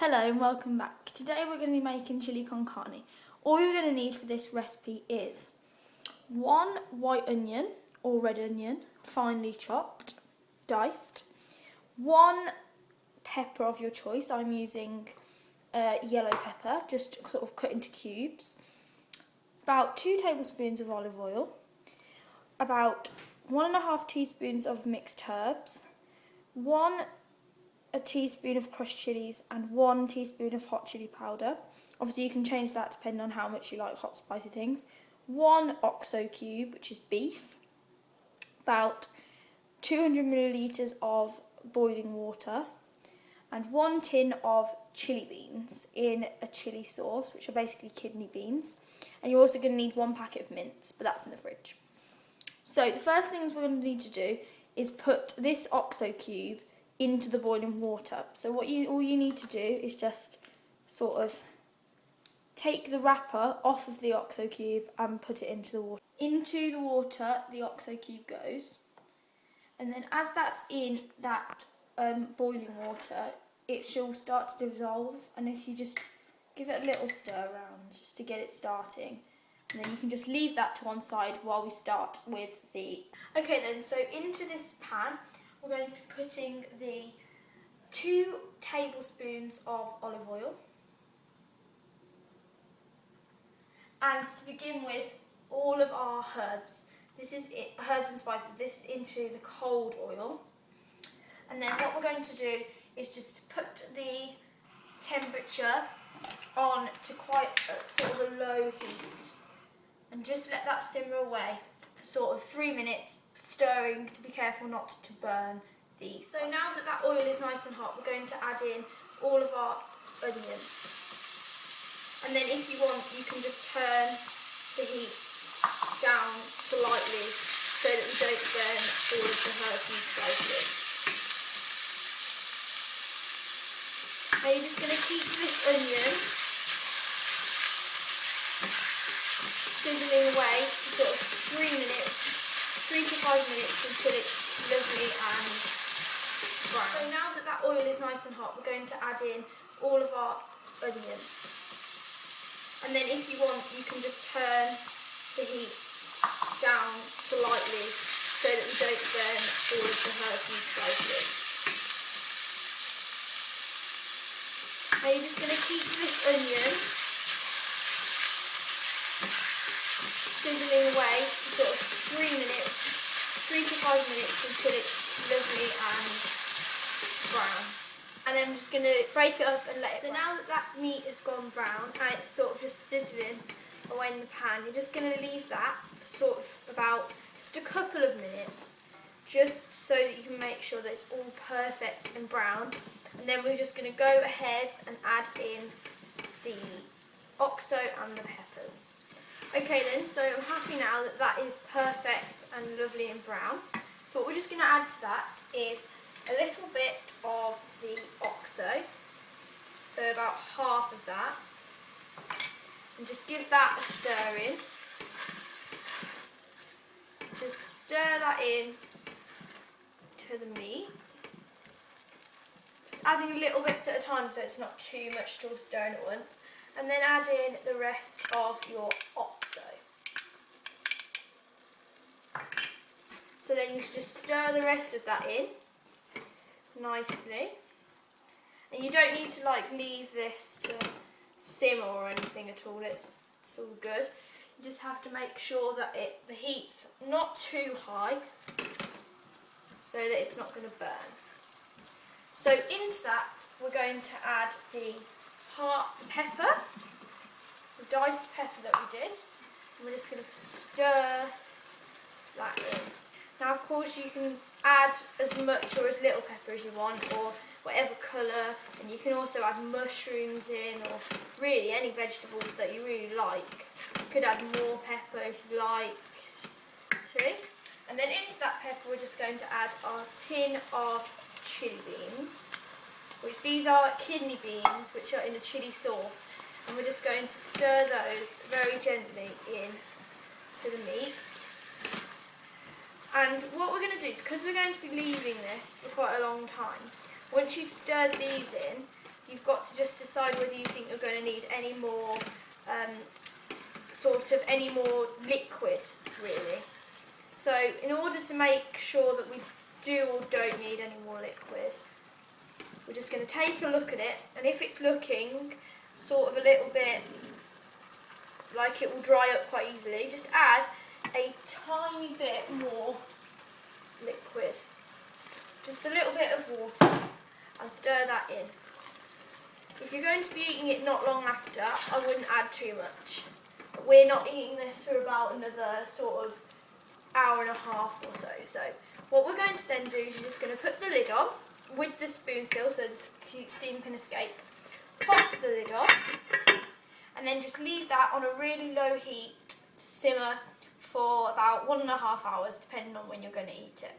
Hello and welcome back. Today we're going to be making chili con carne. All you're going to need for this recipe is 1 white onion or red onion, finely chopped, diced, 1 pepper of your choice. I'm using yellow pepper, just sort of cut into cubes, about 2 tablespoons of olive oil, about 1.5 teaspoons of mixed herbs, a teaspoon of crushed chilies and 1 teaspoon of hot chili powder. Obviously you can change that depending on how much you like hot spicy things. 1 OXO cube, which is beef. About 200 millilitres of boiling water. And 1 tin of chili beans in a chili sauce, which are basically kidney beans. And you're also going to need 1 packet of mince, but that's in the fridge. So the first things we're going to need to do is put this OXO cube into the boiling water. So all you need to do is just sort of take the wrapper off of the OXO cube and put it into the water. Into the water the OXO cube goes, and then as that's in that boiling water, it shall start to dissolve, and if you just give it a little stir around just to get it starting, and then you can just leave that to one side while we start with the... Okay then, so into this pan we're going to be putting the 2 tablespoons of olive oil. And to begin with, all of our herbs. This is it, herbs and spices. This is into the cold oil. And then what we're going to do is just put the temperature on to quite sort of a low heat. And just let that simmer away for sort of 3 minutes, stirring to be careful not to burn these. So now that oil is nice and hot, we're going to add in all of our onion. And then if you want, you can just turn the heat down slightly so that we don't burn all of the herbs and spices. Now you're just going to keep this onion sizzling away for sort of 3 to 5 minutes until it's lovely and brown. So now that oil is nice and hot, we're going to add in all of our onion. And then if you want, you can just turn the heat down slightly so that we don't burn all of the herbs and spices. Now you're just going to keep this onion sizzling away for sort of 3 to 5 minutes until it's lovely and brown. And then I'm just going to break it up and let it brown. So now that meat has gone brown and it's sort of just sizzling away in the pan, you're just going to leave that for sort of about just a couple of minutes, just so that you can make sure that it's all perfect and brown. And then we're just going to go ahead and add in the OXO and the peppers. Okay then, so I'm happy now that is perfect and lovely and brown. So what we're just going to add to that is a little bit of the OXO, so about half of that, and just give that a stir in. Just stir that in to the meat, just adding little bits at a time so it's not too much to all stirring at once, and then add in the rest of your OXO. So then you should just stir the rest of that in nicely, and you don't need to leave this to simmer or anything at all. It's all good. You just have to make sure that the heat's not too high so that it's not going to burn. So into that we're going to add the pepper, the diced pepper that we did, and we're just going to stir that in. Now of course you can add as much or as little pepper as you want, or whatever colour, and you can also add mushrooms in, or really any vegetables that you really like. You could add more pepper if you liked to. And then into that pepper we're just going to add our tin of chili beans, which these are kidney beans which are in a chili sauce, and we're just going to stir those very gently in to the meat. And what we're going to do is, because we're going to be leaving this for quite a long time, once you stirred these in, you've got to just decide whether you think you're going to need any more, any more liquid, really. So in order to make sure that we do or don't need any more liquid, we're just going to take a look at it, and if it's looking sort of a little bit like it will dry up quite easily, just add a tiny bit more liquid. Just a little bit of water, and stir that in. If you're going to be eating it not long after, I wouldn't add too much. We're not eating this for about another sort of hour and a half or so. So what we're going to then do is you're just going to put the lid on with the spoon still so the steam can escape. Pop the lid on, and then just leave that on a really low heat to simmer for about 1.5 hours, depending on when you're going to eat it.